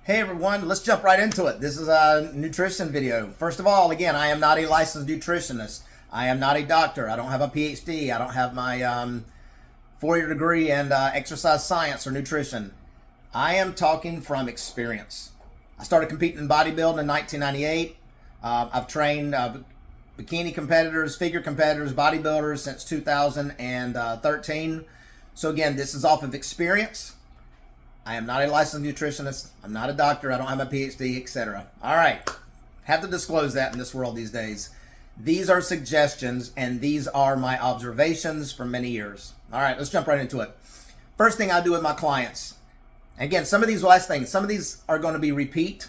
Hey everyone, let's jump right into it. This is a nutrition video. First of all, again, I am not a licensed nutritionist. I am not a doctor. I don't have a PhD. I don't have my four-year degree in exercise science or nutrition. I am talking from experience. I started competing in bodybuilding in 1998. I've trained bikini competitors, figure competitors, bodybuilders since 2013. So again, this is off of experience. I am not a licensed nutritionist. I'm not a doctor. I don't have a PhD, etc. All right. Have to disclose that in this world these days. These are suggestions, and these are my observations from many years. All right, let's jump right into it. First thing I do with my clients. Again, some of these last things, some of these are going to be repeat.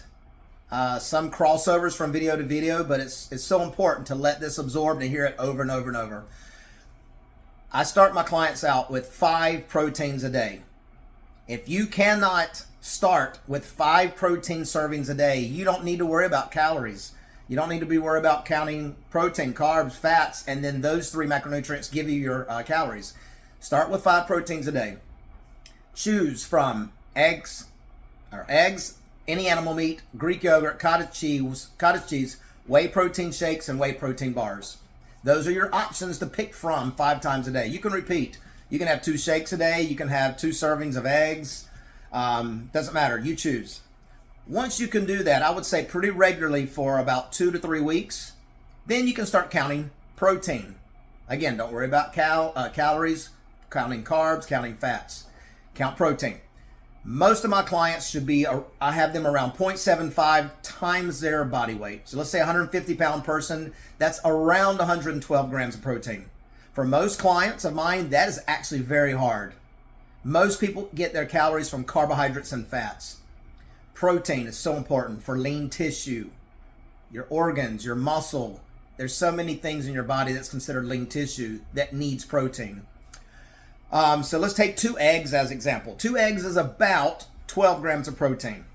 Some crossovers from video to video, but it's so important to let this absorb and to hear it over and over and over. I start my clients out with 5 proteins a day. If you cannot start with 5 protein servings a day, you don't need to worry about calories. You don't need to be worried about counting protein, carbs, fats, and then those 3 macronutrients give you your calories. Start with 5 proteins a day. Choose from eggs, any animal meat, Greek yogurt, cottage cheese, whey protein shakes, and whey protein bars. Those are your options to pick from 5 times a day. You can repeat. You can have 2 shakes a day. You can have 2 servings of eggs. Doesn't matter. You choose. Once you can do that, I would say pretty regularly for about 2 to 3 weeks, then you can start counting protein. Again, don't worry about calories, counting carbs, counting fats. Count protein. Most of my clients should be, I have them around 0.75 times their body weight. So let's say a 150-pound person, that's around 112 grams of protein. For most clients of mine, that is actually very hard. Most people get their calories from carbohydrates and fats. Protein is so important for lean tissue, your organs, your muscle. There's so many things in your body that's considered lean tissue that needs protein. So let's take 2 eggs as example. 2 eggs is about 12 grams of protein.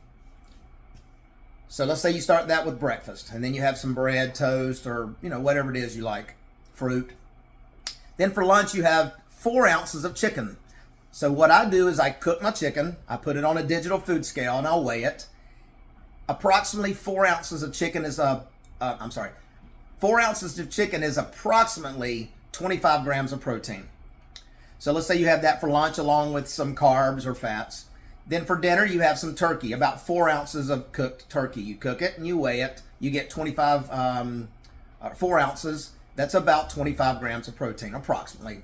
So let's say you start that with breakfast, and then you have some bread, toast, or whatever it is you like, fruit. Then for lunch, you have 4 ounces of chicken. So what I do is I cook my chicken, I put it on a digital food scale, and I'll weigh it. Approximately 4 ounces of chicken is 4 ounces of chicken is approximately 25 grams of protein. So let's say you have that for lunch along with some carbs or fats. Then for dinner, you have some turkey, about 4 ounces of cooked turkey. You cook it and you weigh it. You get 4 ounces. That's about 25 grams of protein, approximately.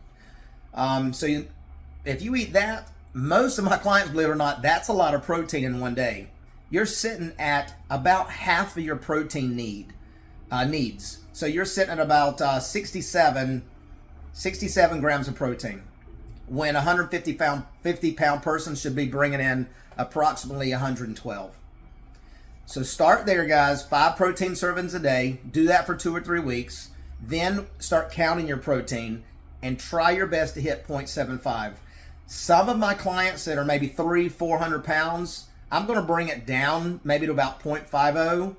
If you eat that, most of my clients, believe it or not, that's a lot of protein in one day. You're sitting at about half of your protein needs. So you're sitting at about 67 grams of protein, when a 150-pound person should be bringing in approximately 112. So start there, guys. 5 protein servings a day. Do that for 2 or 3 weeks. Then start counting your protein and try your best to hit 0.75. Some of my clients that are maybe 300-400 pounds, I'm going to bring it down maybe to about 0.50.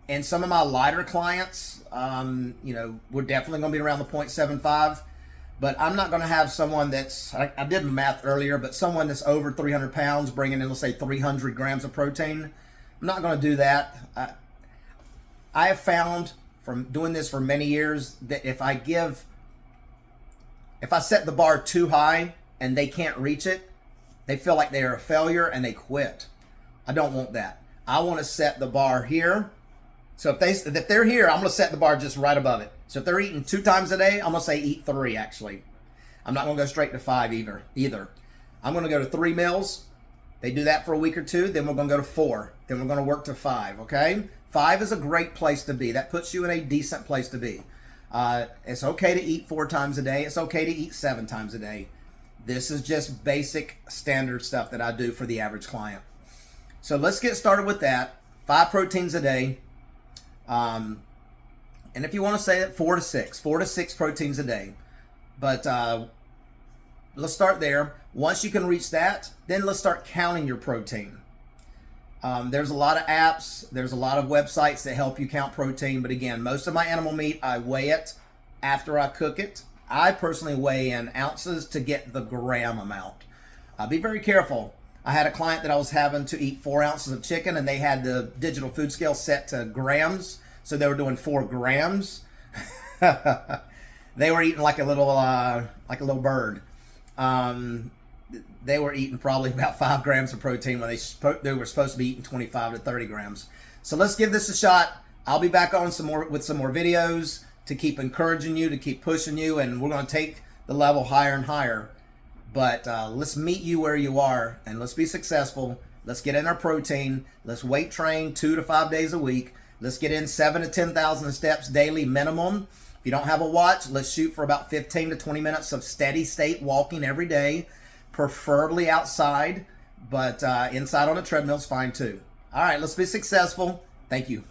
And some of my lighter clients, we're definitely going to be around the 0.75. But I'm not going to have someone that's, I did the math earlier, but someone that's over 300 pounds bringing in, let's say, 300 grams of protein. I'm not going to do that. I have found from doing this for many years that if I set the bar too high and they can't reach it, they feel like they are a failure and they quit. I don't want that. I want to set the bar here. So if they're here, I'm going to set the bar just right above it. So if they're eating 2 times a day, I'm going to say eat 3 actually. I'm not going to go straight to 5 either. I'm going to go to 3 meals. They do that for a week or 2, then we're going to go to 4. Then we're going to work to 5, okay? 5 is a great place to be. That puts you in a decent place to be. It's okay to eat 4 times a day. It's okay to eat 7 times a day. This is just basic standard stuff that I do for the average client. So let's get started with that. 5 proteins a day. And if you want to say that 4 to 6 proteins a day. But let's start there. Once you can reach that, then let's start counting your protein. There's a lot of apps, there's a lot of websites that help you count protein, but again, most of my animal meat, I weigh it after I cook it. I personally weigh in ounces to get the gram amount. Be very careful. I had a client that I was having to eat 4 ounces of chicken, and they had the digital food scale set to grams, so they were doing 4 grams. They were eating like a little bird. They were eating probably about 5 grams of protein when they were supposed to be eating 25 to 30 grams. So let's give this a shot. I'll be back on with some more videos to keep encouraging you, to keep pushing you, and we're going to take the level higher and higher. But let's meet you where you are, and let's be successful. Let's get in our protein. Let's weight train 2 to 5 days a week. Let's get in 7 to 10,000 steps daily minimum. If you don't have a watch, let's shoot for about 15 to 20 minutes of steady state walking every day, preferably outside, but inside on a treadmill is fine too. All right, let's be successful. Thank you.